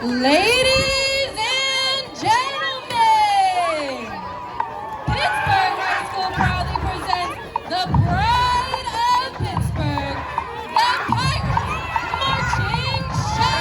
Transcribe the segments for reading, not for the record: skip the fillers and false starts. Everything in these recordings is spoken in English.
Ladies and gentlemen, Pittsburgh High School proudly presents the pride of Pittsburgh, the Pirates Marching Show!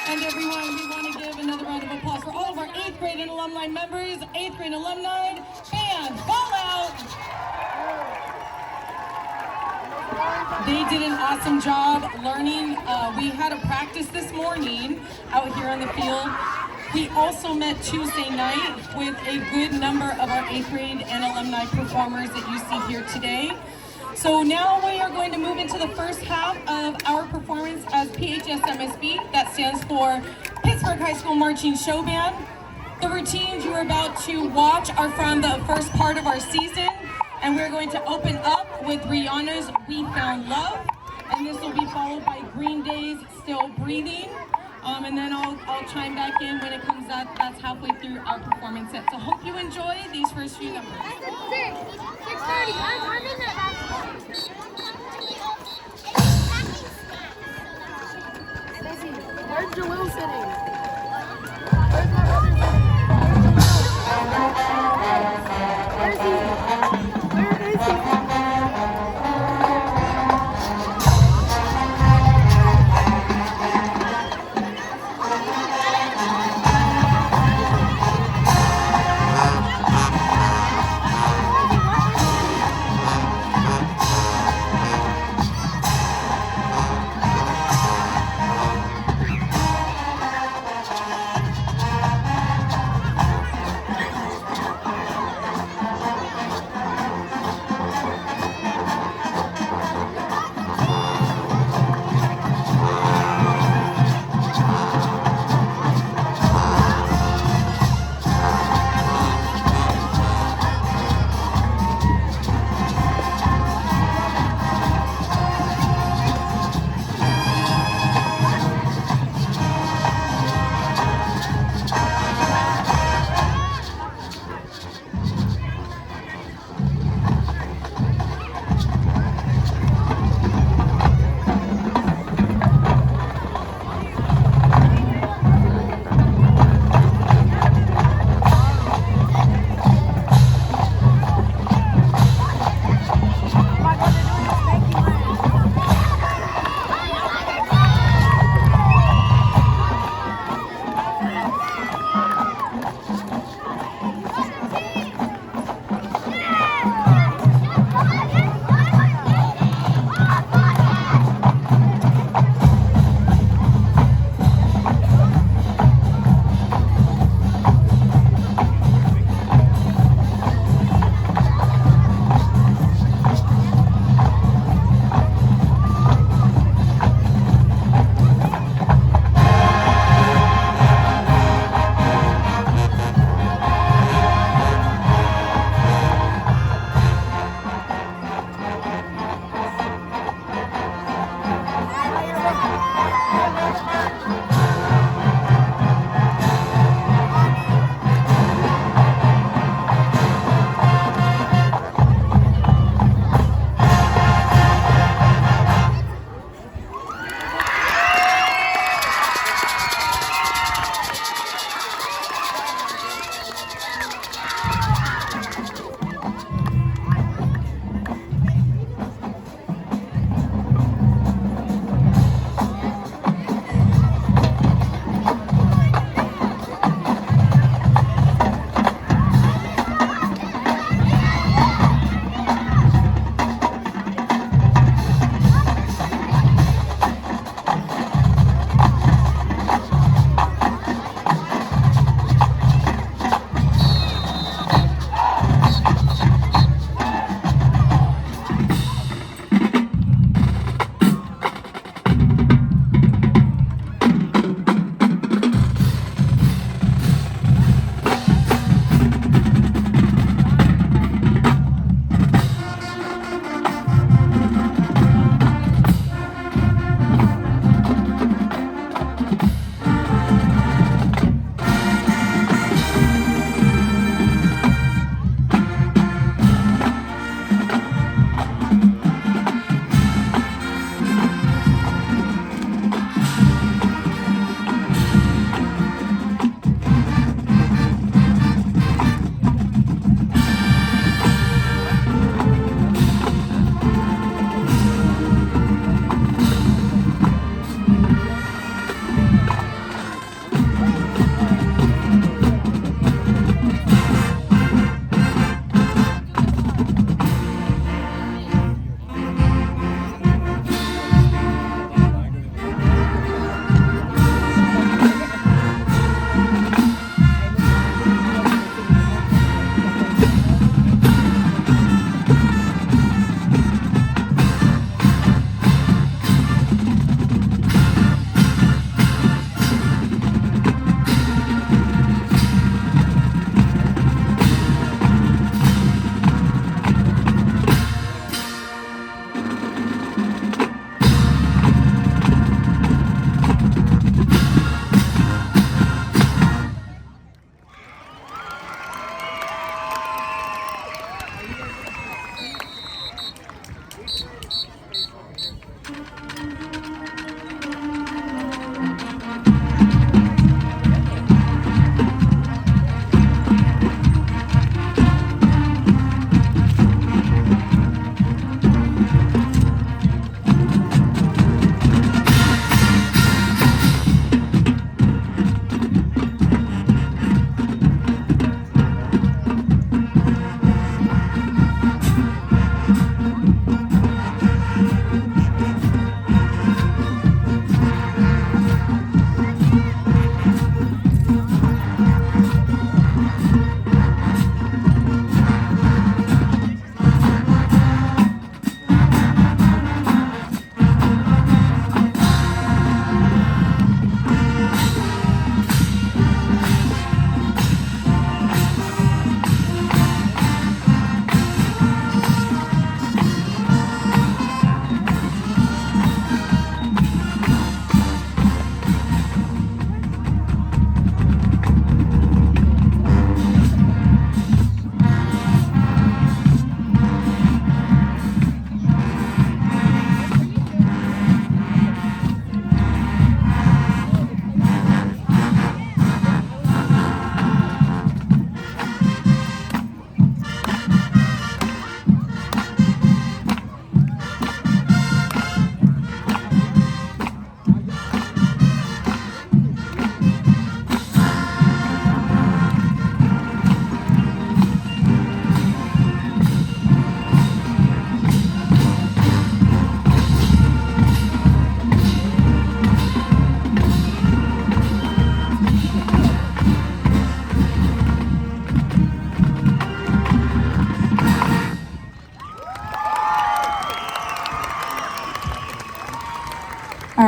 And everyone, we want to give another round of applause for all of our 8th grade and alumni members, 8th grade alumni, band, ball out. They did an awesome job learning. We had a practice this morning out here on the field. We also met Tuesday night with a good number of our 8th grade and alumni performers that you see here today. So now we are going to move into the first half of our performance as PHSMSB. That stands for Pittsburgh High School Marching Show Band. The routines you are about to watch are from the first part of our season, and we're going to open up with Rihanna's We Found Love, and this will be followed by Green Day's Still Breathing, and then I'll chime back in when it comes up. That's halfway through our performance set. So hope you enjoy these first few numbers. 6:30. I'm in that. Where's Joel sitting? Where's my brother sitting? Where is he? Where is he?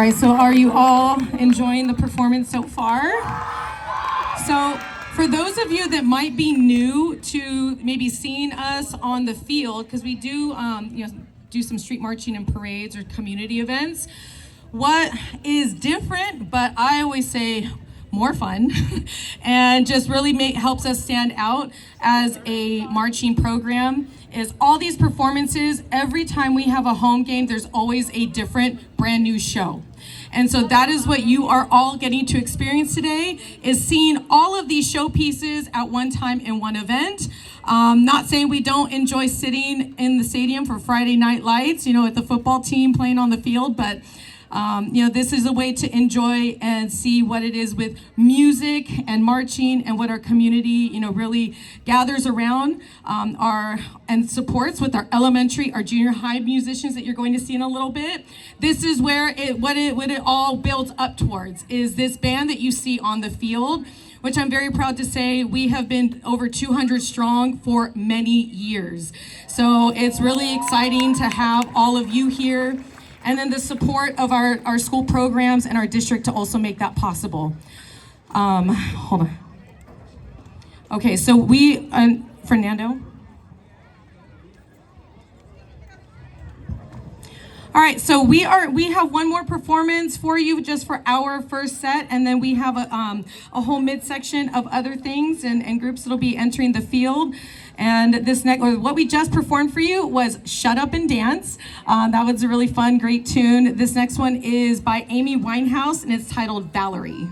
right, so are you all enjoying the performance so far? So for those of you that might be new to maybe seeing us on the field, because we do do some street marching and parades or community events, what is different, but I always say more fun, and just really helps us stand out as a marching program is all these performances. Every time we have a home game, there's always a different brand new show. And so that is what you are all getting to experience today, is seeing all of these showpieces at one time in one event. Not saying we don't enjoy sitting in the stadium for Friday night lights, with the football team playing on the field, but this is a way to enjoy and see what it is with music and marching and what our community, really gathers around and supports with our elementary, our junior high musicians that you're going to see in a little bit. This is where what it all builds up towards, is this band that you see on the field, which I'm very proud to say we have been over 200 strong for many years. So it's really exciting to have all of you here, and then the support of our school programs and our district to also make that possible. Hold on. Okay, so Fernando. All right, so we have one more performance for you just for our first set, and then we have a whole midsection of other things and groups that'll be entering the field. And what we just performed for you was Shut Up and Dance. That was a really fun, great tune. This next one is by Amy Winehouse, and it's titled Valerie.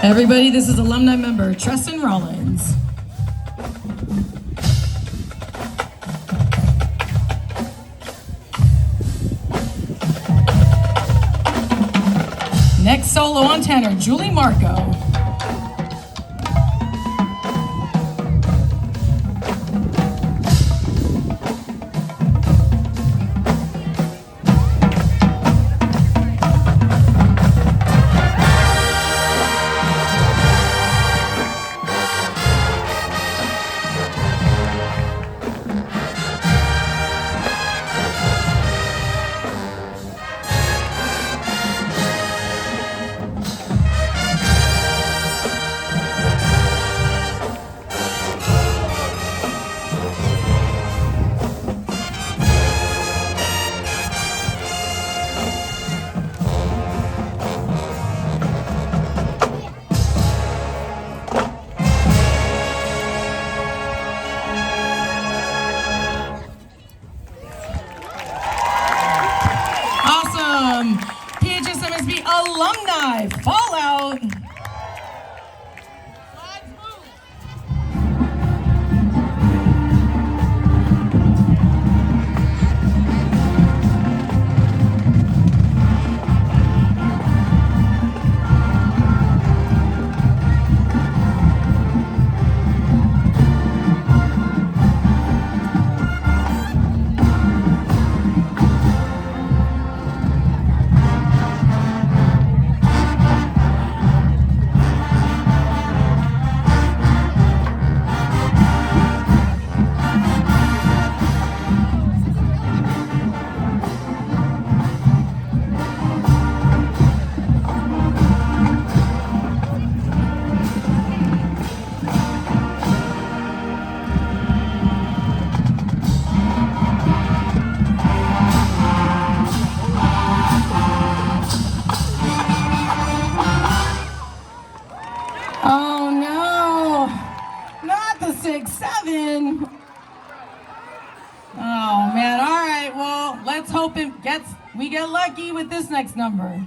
Everybody, this is alumni member Treston Rollins. Next solo on tenor, Julie Marco. PHSMSB Alumni Fallout. Oh no, not the 6-7. Oh man, all right, well, let's hope we get lucky with this next number.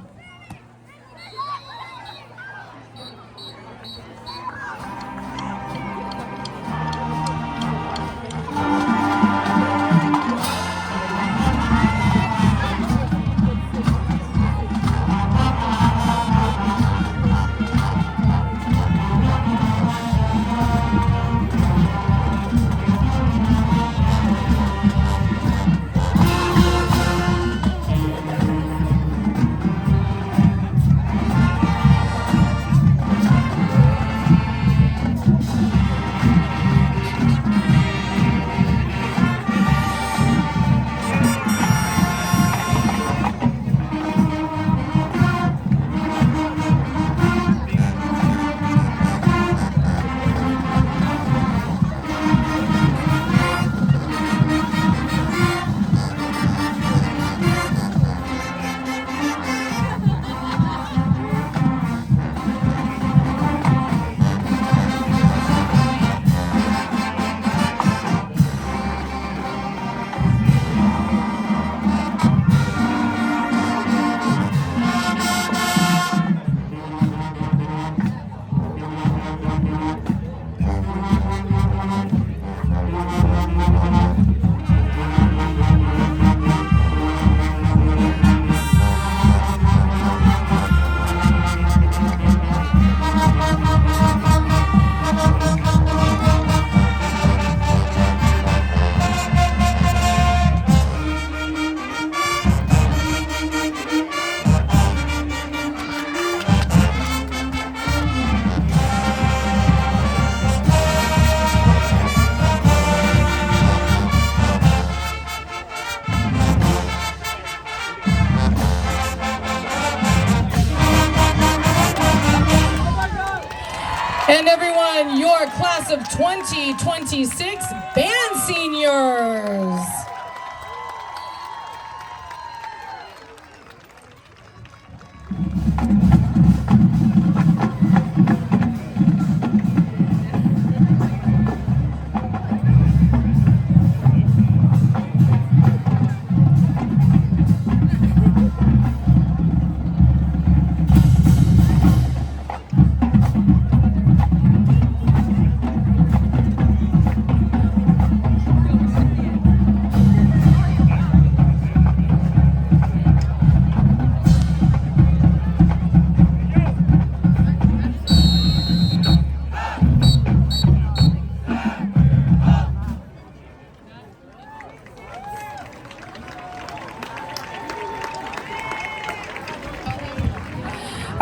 And everyone, your class of 2026 band seniors.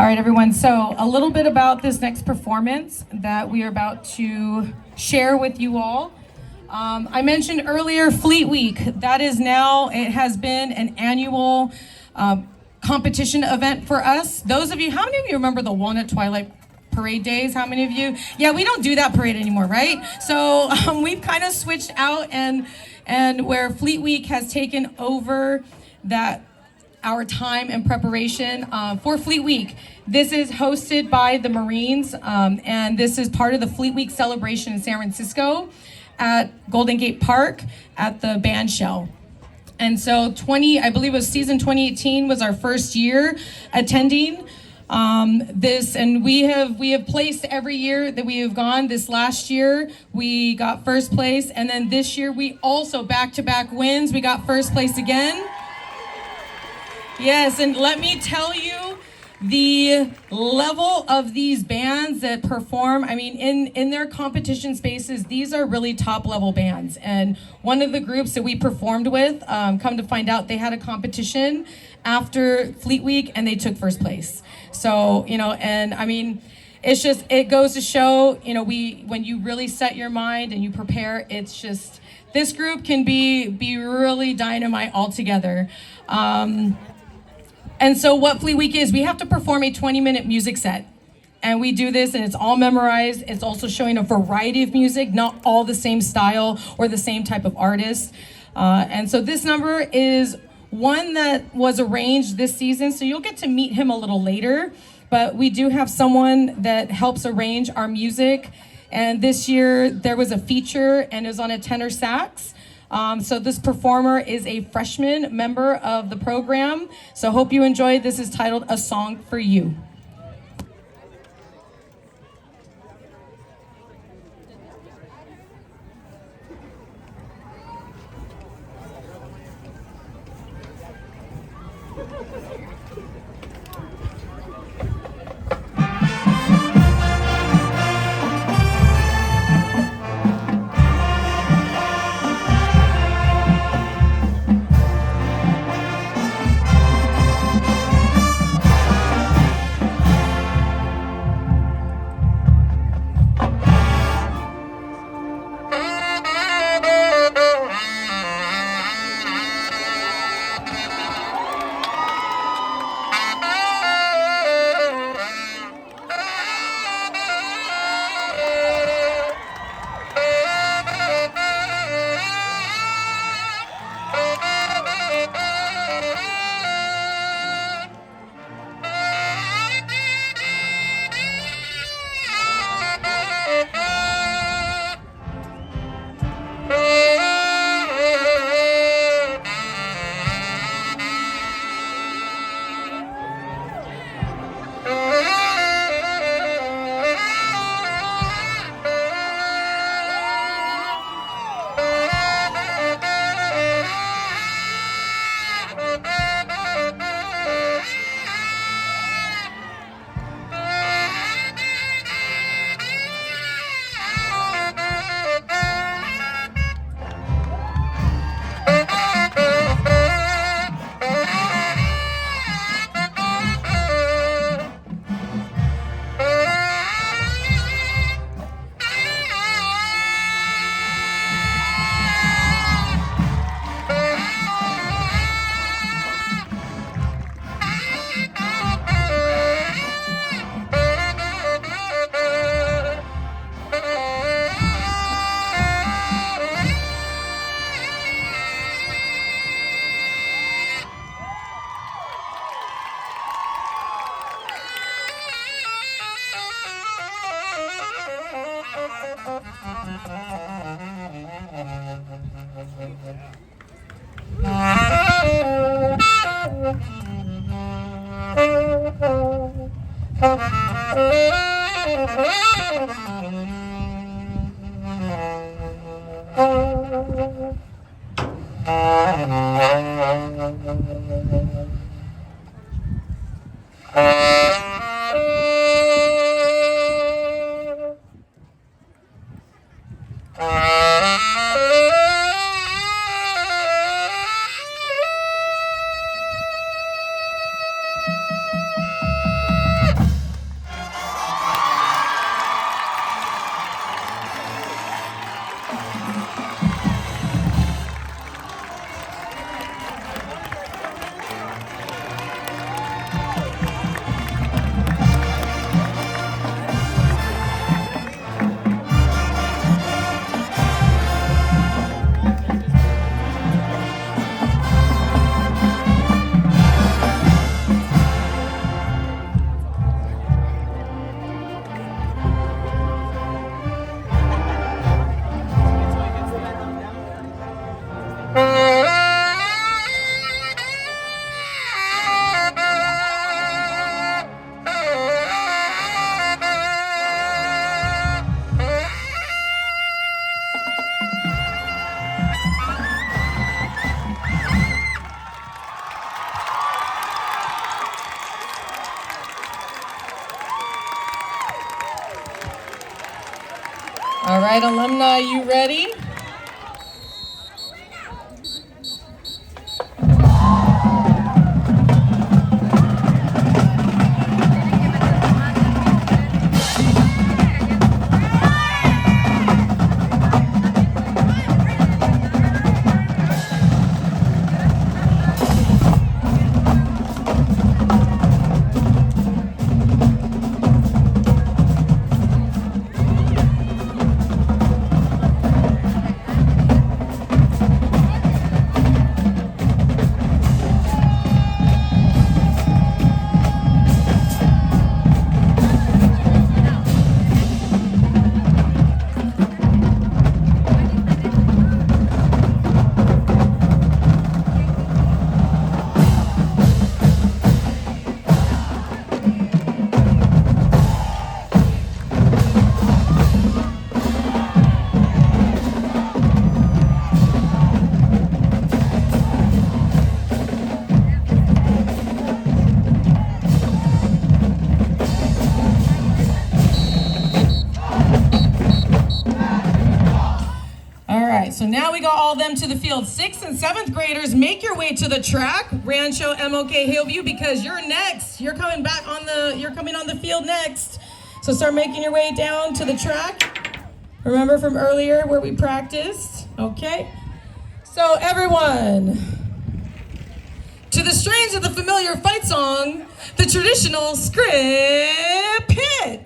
right, everyone. So a little bit about this next performance that we are about to share with you all. I mentioned earlier Fleet Week. That is now, it has been an annual competition event for us. Those of you, how many of you remember the Walnut Twilight Parade days? How many of you? Yeah, we don't do that parade anymore, right? So we've kind of switched out, and where Fleet Week has taken over that our time and preparation for Fleet Week. This is hosted by the Marines, and this is part of the Fleet Week celebration in San Francisco at Golden Gate Park at the band shell. And so I believe it was season 2018 was our first year attending this, and we have placed every year that we have gone. This last year we got first place, and then this year we also back-to-back wins. We got first place again. Yes, and let me tell you, the level of these bands that perform, I mean, in their competition spaces, these are really top level bands. And one of the groups that we performed with, come to find out, they had a competition after Fleet Week and they took first place. So, and I mean, it's just, it goes to show, when you really set your mind and you prepare, it's just, this group can be really dynamite altogether. And so what Fleet Week is, we have to perform a 20-minute music set. And we do this, and it's all memorized. It's also showing a variety of music, not all the same style or the same type of artist. And so this number is one that was arranged this season, so you'll get to meet him a little later. But we do have someone that helps arrange our music. And this year, there was a feature, and it was on a tenor sax. So this performer is a freshman member of the program. So hope you enjoy. This is titled A Song for You. All right, alumni, you ready? So now we got all of them to the field. 6th and 7th graders, make your way to the track, Rancho MOK Hillview, because you're next. You're coming on the field next. So start making your way down to the track. Remember from earlier where we practiced? Okay. So everyone, to the strains of the familiar fight song, the traditional script hit.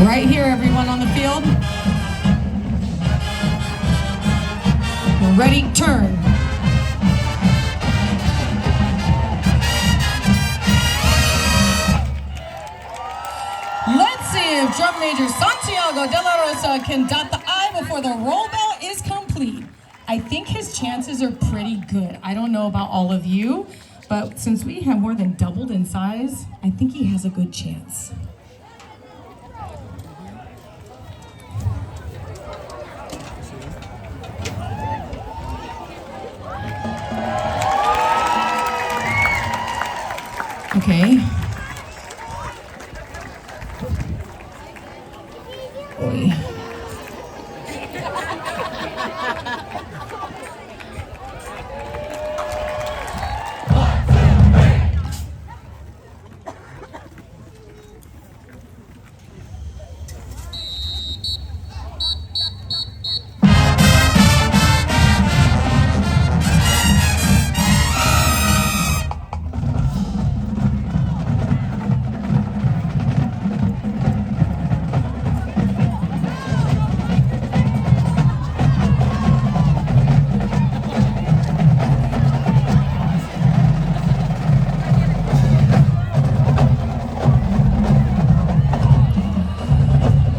Right here, everyone on the field. Ready, turn. Let's see if drum major Santiago de la Rosa can dot the I before the roll bell is complete. I think his chances are pretty good. I don't know about all of you, but since we have more than doubled in size, I think he has a good chance. Okay. Oy.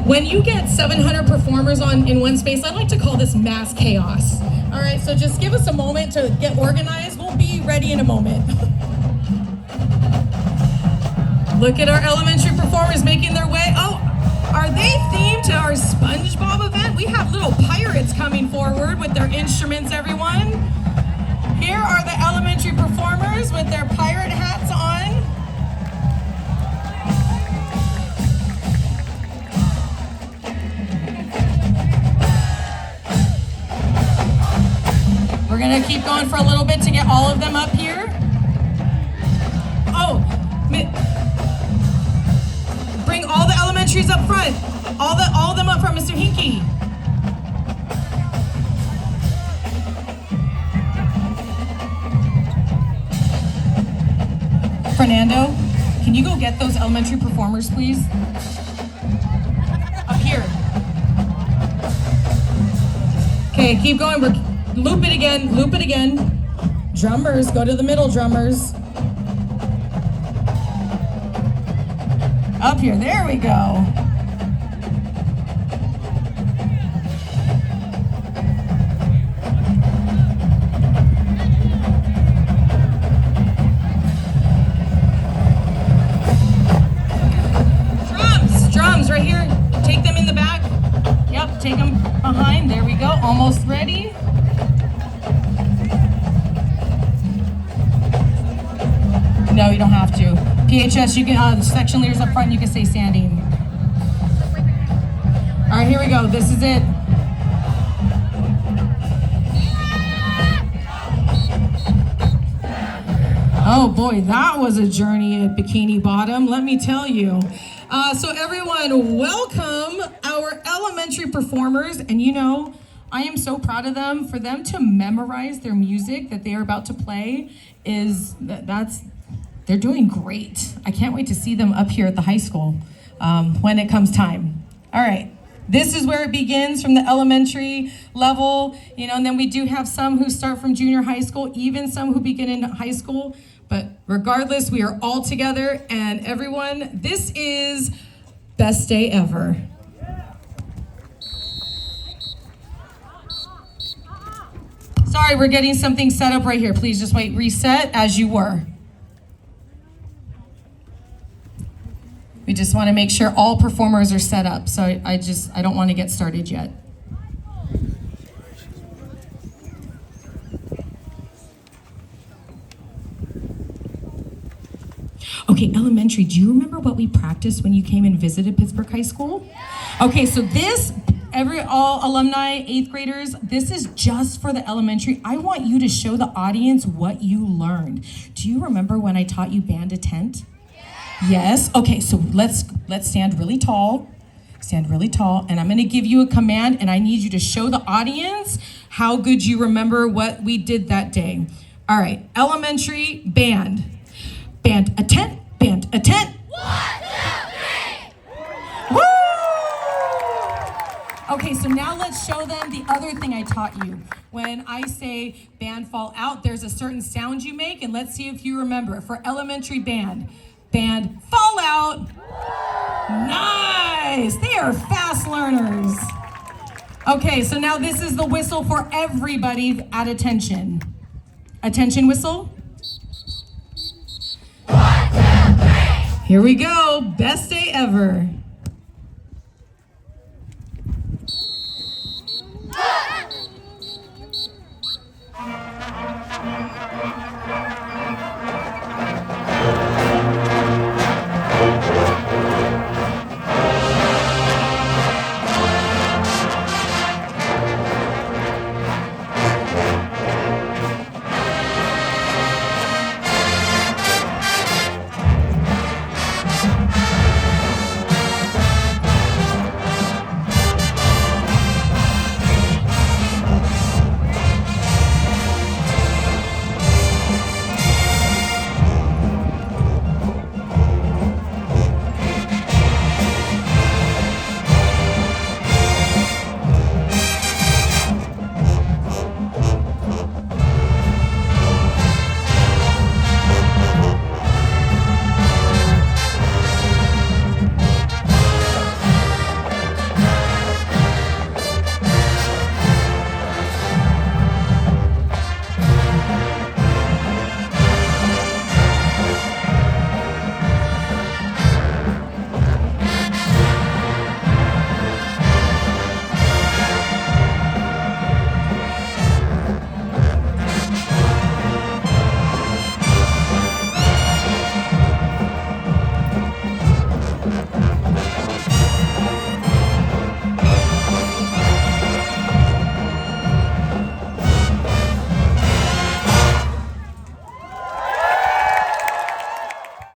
When you get 700 performers in one space, I like to call this mass chaos. All right, so just give us a moment to get organized. We'll be ready in a moment. Look at our elementary performers making their way. Oh, are they themed to our SpongeBob event? We have little pirates coming forward with their instruments, everyone. Here are the elementary performers with their pirate hats on. We're gonna keep going for a little bit to get all of them up here. Oh, bring all the elementaries up front. All of them up front, Mr. Hinkie. Fernando, can you go get those elementary performers, please? Up here. Okay, keep going. Loop it again, loop it again. Drummers, go to the middle, drummers. Up here, there we go. Drums right here. Take them in the back. Yep, take them behind. There we go, almost ready. No, you don't have to. PHS, you can, section leaders up front, you can stay standing. All right, here we go. This is it. Oh boy, that was a journey at Bikini Bottom, let me tell you. So everyone, welcome our elementary performers. And you know, I am so proud of them. For them to memorize their music that they are about to play they're doing great. I can't wait to see them up here at the high school when it comes time. All right, this is where it begins from the elementary level, you know, and then we do have some who start from junior high school, even some who begin in high school. But regardless, we are all together, and everyone, this is best day ever. Sorry, we're getting something set up right here. Please just wait, reset as you were. We just want to make sure all performers are set up, so I don't want to get started yet. Okay, elementary, do you remember what we practiced when you came and visited Pittsburgh High School? Okay, so all alumni, 8th graders, this is just for the elementary. I want you to show the audience what you learned. Do you remember when I taught you band a tent? Yes. Okay, so let's stand really tall. Stand really tall, and I'm gonna give you a command, and I need you to show the audience how good you remember what we did that day. All right, elementary band. Band a tent, band a tent. 1, 2, 3. Woo! Okay, so now let's show them the other thing I taught you. When I say band fall out, there's a certain sound you make, and let's see if you remember. For elementary band fall out. Nice, they are fast learners. Okay, so now this is the whistle for everybody at attention. Attention whistle. 1, 2, 3. Here we go, best day ever.